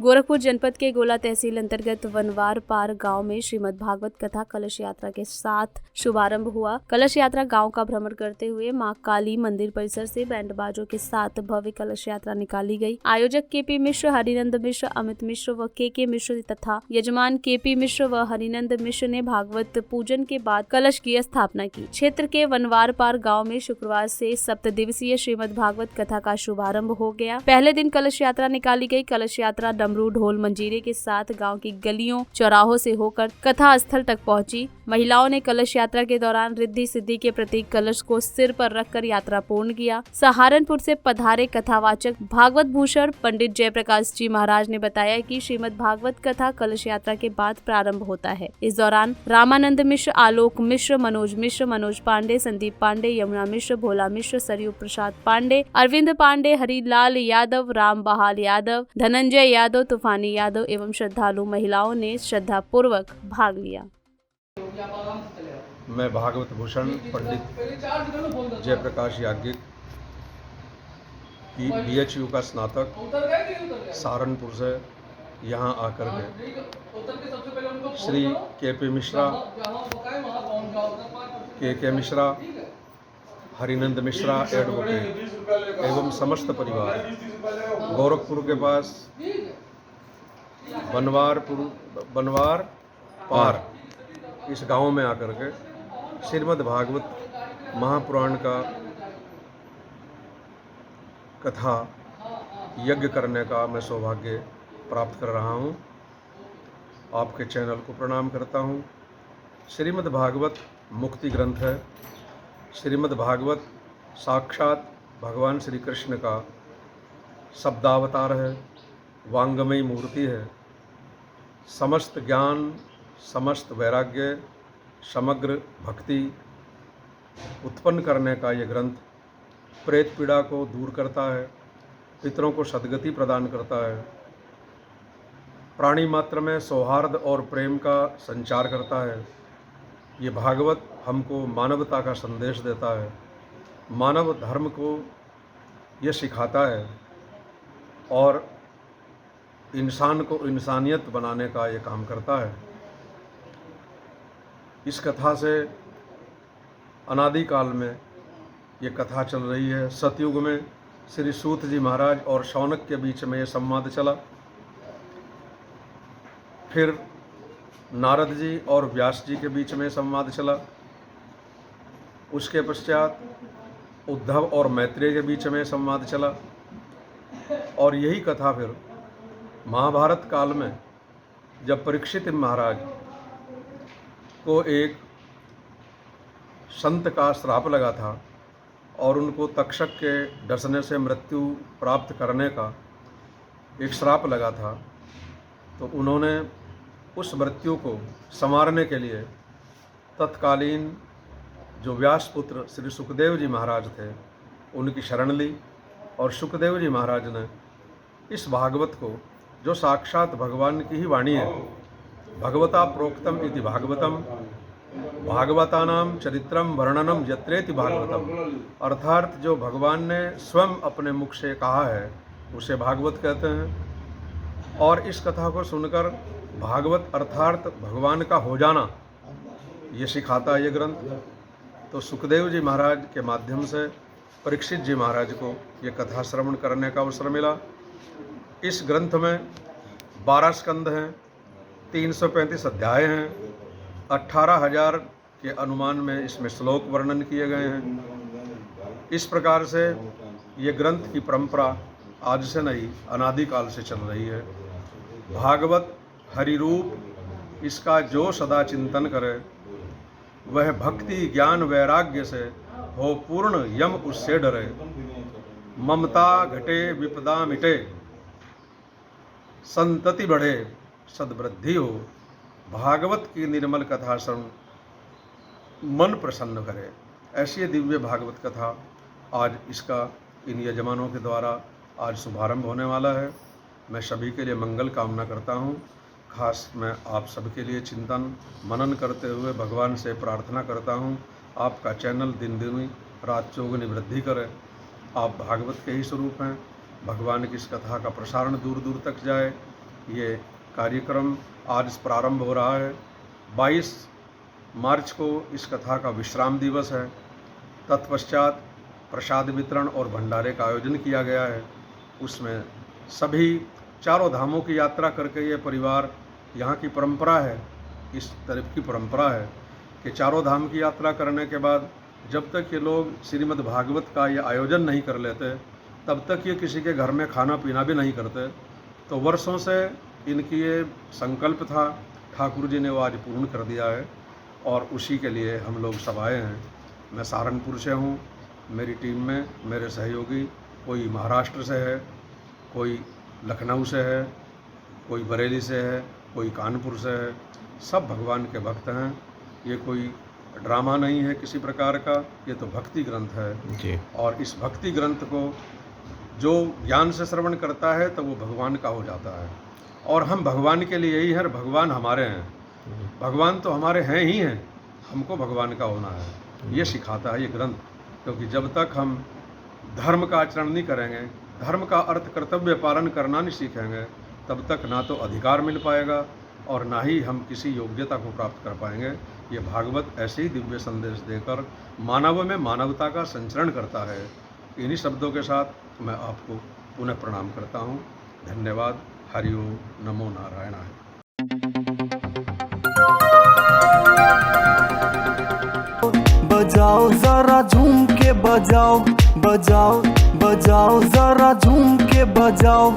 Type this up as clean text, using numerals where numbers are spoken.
गोरखपुर जनपद के गोला तहसील अंतर्गत वनवार पार गांव में श्रीमद् भागवत कथा कलश यात्रा के साथ शुभारंभ हुआ। कलश यात्रा गांव का भ्रमण करते हुए मां काली मंदिर परिसर से बैंड बाजों के साथ भव्य कलश यात्रा निकाली गई। आयोजक केपी मिश्र, हरिनंद मिश्र, अमित मिश्र व के मिश्र तथा यजमान केपी मिश्र व हरिनंद मिश्र ने भागवत पूजन के बाद कलश की स्थापना की। क्षेत्र के वनवार पार गाँव में शुक्रवार से 7 दिवसीय श्रीमद् भागवत कथा का शुभारंभ हो गया। पहले दिन कलश यात्रा निकाली गई। कलश यात्रा डमरू, ढोल, मंजीरे के साथ गांव की गलियों चौराहों से होकर कथा स्थल तक पहुंची। महिलाओं ने कलश यात्रा के दौरान रिद्धि सिद्धि के प्रतीक कलश को सिर पर रखकर यात्रा पूर्ण किया। सहारनपुर से पधारे कथावाचक भागवत भूषण पंडित जयप्रकाश जी महाराज ने बताया कि श्रीमद् भागवत कथा कलश यात्रा के बाद प्रारंभ होता है। इस दौरान रामानंद मिश्र, आलोक मिश्र, मनोज पांडे, संदीप पांडे, यमुना मिश्र, भोला मिश्र, सरयू प्रसाद पांडे, अरविंद पांडे, हरिलाल यादव, राम बहाल यादव, धनंजय यादव, तूफानी यादव एवं श्रद्धालु महिलाओं ने श्रद्धापूर्वक भाग लिया। मैं भागवत भूषण पंडित जयप्रकाश याज्ञिक की BHU का स्नातक सहारनपुर से यहाँ आकर के श्री KP मिश्रा, के मिश्रा, हरिनंद मिश्रा एडवोकेट एवं समस्त परिवार गोरखपुर के पास बनवार पार इस गांव में आकर के श्रीमद् भागवत महापुराण का कथा यज्ञ करने का मैं सौभाग्य प्राप्त कर रहा हूं। आपके चैनल को प्रणाम करता हूं। श्रीमद् भागवत मुक्ति ग्रंथ है। श्रीमद् भागवत साक्षात भगवान श्री कृष्ण का शब्दावतार है, वांगमयी मूर्ति है। समस्त ज्ञान, समस्त वैराग्य, समग्र भक्ति उत्पन्न करने का ये ग्रंथ प्रेत पीड़ा को दूर करता है, पितरों को सद्गति प्रदान करता है, प्राणी मात्र में सौहार्द और प्रेम का संचार करता है। ये भागवत हमको मानवता का संदेश देता है, मानव धर्म को ये सिखाता है और इंसान को इंसानियत बनाने का ये काम करता है। इस कथा से अनादिकाल में ये कथा चल रही है। सतयुग में श्री सूत जी महाराज और शौनक के बीच में ये संवाद चला। फिर नारद जी और व्यास जी के बीच में संवाद चला। उसके पश्चात उद्धव और मैत्रेय के बीच में संवाद चला और यही कथा फिर महाभारत काल में जब परीक्षित महाराज को एक संत का श्राप लगा था और उनको तक्षक के डसने से मृत्यु प्राप्त करने का एक श्राप लगा था, तो उन्होंने उस मृत्यु को संवारने के लिए तत्कालीन जो व्यासपुत्र श्री सुखदेव जी महाराज थे उनकी शरण ली और सुखदेव जी महाराज ने इस भागवत को, जो साक्षात भगवान की ही वाणी है, भगवता प्रोक्तम इति भागवतम भागवतानाम चरित्रम वर्णनम यत्रेति भागवतम, अर्थात जो भगवान ने स्वयं अपने मुख से कहा है उसे भागवत कहते हैं। और इस कथा को सुनकर भागवत अर्थात भगवान का हो जाना ये सिखाता है ये ग्रंथ। तो सुखदेव जी महाराज के माध्यम से परीक्षित जी महाराज को ये कथा श्रवण करने का अवसर मिला। इस ग्रंथ में 12 स्कंद हैं, 335 अध्याय हैं, 18,000 के अनुमान में इसमें श्लोक वर्णन किए गए हैं। इस प्रकार से ये ग्रंथ की परंपरा आज से नहीं अनादिकाल से चल रही है। भागवत हरिरूप, इसका जो सदा चिंतन करे वह भक्ति ज्ञान वैराग्य से हो पूर्ण, यम उससे डरे। ममता घटे विपदा मिटे, संतति बढ़े सद्वृद्धि हो। भागवत की निर्मल कथा सुन मन प्रसन्न करे। ऐसी दिव्य भागवत कथा आज इसका इन यजमानों के द्वारा आज शुभारंभ होने वाला है। मैं सभी के लिए मंगल कामना करता हूँ। खास मैं आप सबके लिए चिंतन मनन करते हुए भगवान से प्रार्थना करता हूँ आपका चैनल दिन दिन रात चौगुनी वृद्धि करे। आप भागवत के ही स्वरूप हैं। भगवान की इस कथा का प्रसारण दूर दूर तक जाए ये कार्यक्रम आज प्रारंभ हो रहा है। 22 मार्च को इस कथा का विश्राम दिवस है। तत्पश्चात प्रसाद वितरण और भंडारे का आयोजन किया गया है। उसमें सभी चारों धामों की यात्रा करके ये परिवार, यहाँ की परंपरा है, इस तरफ की परंपरा है कि चारों धाम की यात्रा करने के बाद जब तक ये लोग श्रीमद् भागवत का ये आयोजन नहीं कर लेते तब तक ये किसी के घर में खाना पीना भी नहीं करते। तो वर्षों से इनकी ये संकल्प था, ठाकुर जी ने वो आज पूर्ण कर दिया है और उसी के लिए हम लोग सब आए हैं। मैं सहारनपुर से हूँ, मेरी टीम में मेरे सहयोगी कोई महाराष्ट्र से है, कोई लखनऊ से है, कोई बरेली से है, कोई कानपुर से है। सब भगवान के भक्त हैं। ये कोई ड्रामा नहीं है किसी प्रकार का, ये तो भक्ति ग्रंथ है जी। और इस भक्ति ग्रंथ को जो ज्ञान से श्रवण करता है तो वो भगवान का हो जाता है। और हम भगवान के लिए ही हैं, भगवान हमारे हैं। भगवान तो हमारे हैं ही हैं, हमको भगवान का होना है, ये सिखाता है ये ग्रंथ। क्योंकि जब तक हम धर्म का आचरण नहीं करेंगे, धर्म का अर्थ कर्तव्य पालन करना नहीं सीखेंगे, तब तक ना तो अधिकार मिल पाएगा और ना ही हम किसी योग्यता को प्राप्त कर पाएंगे। ये भागवत ऐसे ही दिव्य संदेश देकर मानव में मानवता का संचरण करता है। इन्हीं शब्दों के साथ मैं आपको पुनः प्रणाम करता हूँ। धन्यवाद। हरि ओम, नमो नारायणाय। बजाओ जरा झूम के बजाओ, बजाओ बजाओ जरा झूम के बजाओ।